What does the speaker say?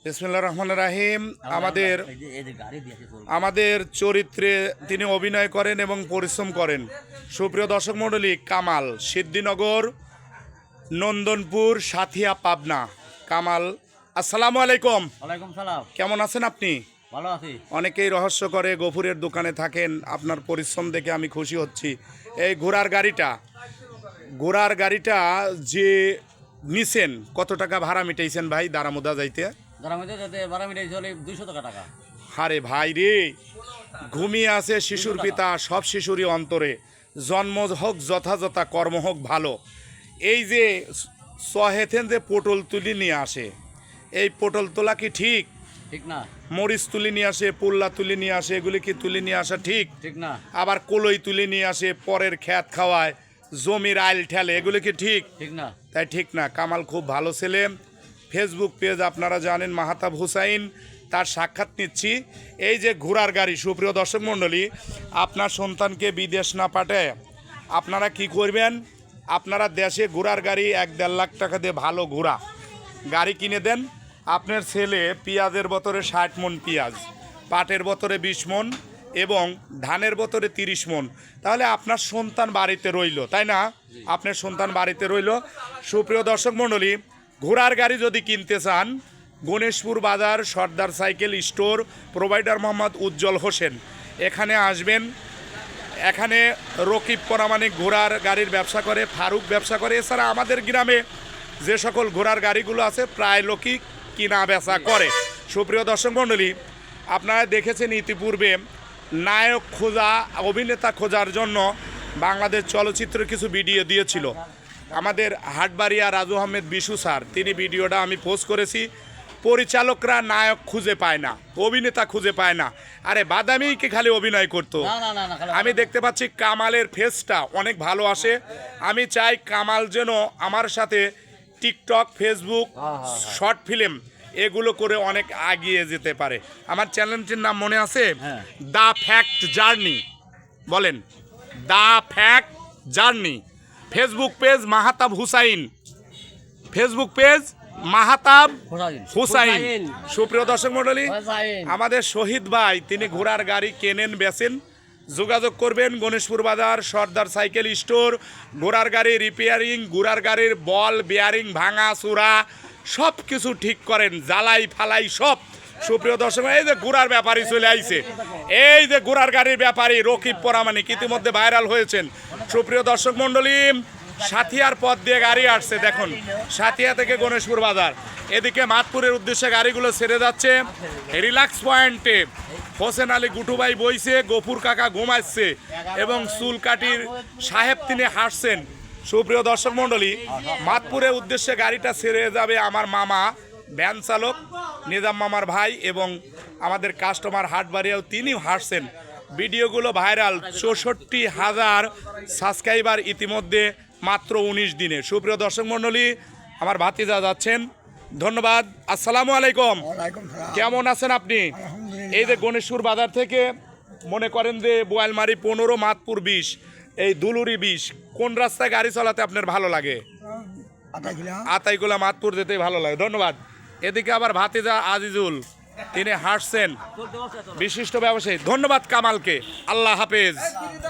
বিসমিল্লাহির রহমানির রহিম। আমাদের চরিত্রে তিনি অভিনয় করেন এবং পরিশ্রম করেন। সুপ্রিয় দর্শক মণ্ডলী, কামাল, সিদ্ধিনগর, নন্দনপুর, সাথিয়া, পাবনা। কামাল, আসসালামু আলাইকুম। ওয়ালাইকুম সালাম। কেমন আছেন আপনি? ভালো আছি। অনেকেই রহস্য করে গফুরের দোকানে থাকেন, আপনার পরিশ্রম দেখে আমি খুশি হচ্ছি। এই ঘোড়ার গাড়িটা যে নিছেন, কত টাকা ভাড়া মিটাইছেন ভাই দারামোদা যাইতে? ভাড়া মিটাইছে হলে 200 টাকা। আরে ভাই রে, ঘুমিয়ে আছে শিশুর পিতা, সব শিশুরই অন্তরে। জন্ম হোক যথাযথ, কর্ম হোক ভালো। এই যে সহেথেন যে পটল তুলি নিয়ে আসে, এই পটল তোলা কি ঠিক? ঠিক না। মরিচ তুলি নিয়ে আসে, পুল্লা তুলি নিয়ে আসে, এগুলি কি তুলি নিয়ে আসা ঠিক? ঠিক না। আবার কলই তুলি নিয়ে আসে, পরের খ্যাত খাওয়ায়, জমির আইল ঠেলে, এগুলি কি ঠিক? ঠিক না। তাই ঠিক না। কামাল খুব ভালো ছেলে। ফেসবুক পেজ আপনারা জানেন, মাহাতাব হুসাইন, তার সাক্ষাৎ নিচ্ছি। এই যে ঘোড়ার গাড়ি, সুপ্রিয় দর্শক মণ্ডলী, আপনার সন্তানকে বিদেশ না পাঠায় আপনারা কি করবেন? আপনারা দেশে ঘোড়ার গাড়ি 1-1.5 লাখ টাকা দিয়ে ভালো ঘোড়া গাড়ি কিনে দেন। আপনার ছেলে পেঁয়াজের বোতলে 60 মণ পেঁয়াজ, পাটের বোতলে 20 মণ এবং ধানের বোতলে 30 মণ, তাহলে আপনার সন্তান বাড়িতে রইল, তাই না? আপনার সন্তান বাড়িতে রইল। সুপ্রিয় দর্শক মণ্ডলী, ঘোড়ার গাড়ি যদি কিনতে চান, গণেশপুর বাজার সর্দার সাইকেল স্টোর, প্রোভাইডার মোহাম্মদ উজ্জ্বল হোসেন, এখানে আসবেন। এখানে রকিব পরামানিক ঘোড়ার গাড়ির ব্যবসা করে, ফারুক ব্যবসা করে। এছাড়া আমাদের গ্রামে যে সকল ঘোড়ার গাড়িগুলো আছে প্রায় লোকই কিনা বেচা করে। সুপ্রিয় দর্শক মণ্ডলী, আপনারা দেখেছেন ইতিপূর্বে নায়ক খোঁজা, অভিনেতা খোঁজার জন্য বাংলাদেশ চলচ্চিত্র কিছু ভিডিও দিয়েছিল আমাদের হাটবাড়িয়া রাজু আহমেদ বিশু স্যার। তিনি ভিডিওটা আমি পোস্ট করেছি। পরিচালকরা নায়ক খুঁজে পায় না, অভিনেতা খুঁজে পায় না। আরে বাদামিকে খালি অভিনয় করতো। আমি দেখতে পাচ্ছি কামালের ফেসটা অনেক ভালো আসে। আমি চাই কামাল যেন আমার সাথে টিকটক, ফেসবুক, শর্ট ফিল্ম এগুলো করে অনেক এগিয়ে যেতে পারে। আমার চ্যানেলটির নাম মনে আছে? The fact journey. বলেন, the fact journey. Facebook page Mahatab Hussain, Facebook page Mahatab Hussain. সুপ্রিয় দর্শক মণ্ডলী, আমাদের শহীদ ভাই তিনি ঘোড়ার গাড়ি কেনেন বেচেন। যোগাযোগ করবেন গণেশপুর বাজার সর্দার সাইকেল স্টোর। ঘোড়ার গাড়ি রিপেয়ারিং, ঘোড়ার গাড়ির বল বেয়ারিং ভাঙা চূড়া সব কিছু ঠিক করেন, জ্বালাই ফালাই সব। সুপ্রিয় দর্শক, এই যে ঘোড়ার ব্যাপারী চলে আইছে, এই যে ঘোড়ার গাড়ির ব্যাপারী রকিব পরামানিক ইতিমধ্যে ভাইরাল হয়েছেন। সুপ্রিয় দর্শক মণ্ডলী, সাথিয়ার পথ দিয়ে গাড়ি আসছে, দেখুন সাথিয়া থেকে গণেশপুর বাজার, এদিকে মাতপুরের উদ্দেশ্যে গাড়িগুলো ছেড়ে যাচ্ছে। রিল্যাক্স পয়েন্টে হোসেন আলী গুটুবাই বইছে, গফুর কাকা ঘুমাচ্ছে এবং চুলকাটির সাহেব তিনি হাসছেন। সুপ্রিয় দর্শক মণ্ডলী, মাতপুরের উদ্দেশ্যে গাড়িটা ছেড়ে যাবে আমার মামা ভ্যান চালক নিজাম মামার ভাই এবং আমাদের কাস্টমার হাটবাড়িয়াও তিনিও হাসছেন। ভিডিওগুলো ভাইরাল, 64,000 সাবস্ক্রাইবার ইতিমধ্যে মাত্র 19 দিনে। সুপ্রিয় দর্শক মণ্ডলী, আমার ভাতিজা যাচ্ছেন। ধন্যবাদ। আসসালামু আলাইকুম। কেমন আছেন আপনি? এই যে গণেশপুর বাজার থেকে মনে করেন যে বোয়ালমারি 15, মাতপুর 20, এই দুলুরি 20, কোন রাস্তায় গাড়ি চালাতে আপনার ভালো লাগে? আতাইগুলা মাতপুর যেতে ভালো লাগে। ধন্যবাদ। এদিকে আবার ভাতিজা আজিজুল, তিনি হাসছেন, বিশিষ্ট ব্যবসায়ী। ধন্যবাদ কামালকে। আল্লাহ হাফেজ।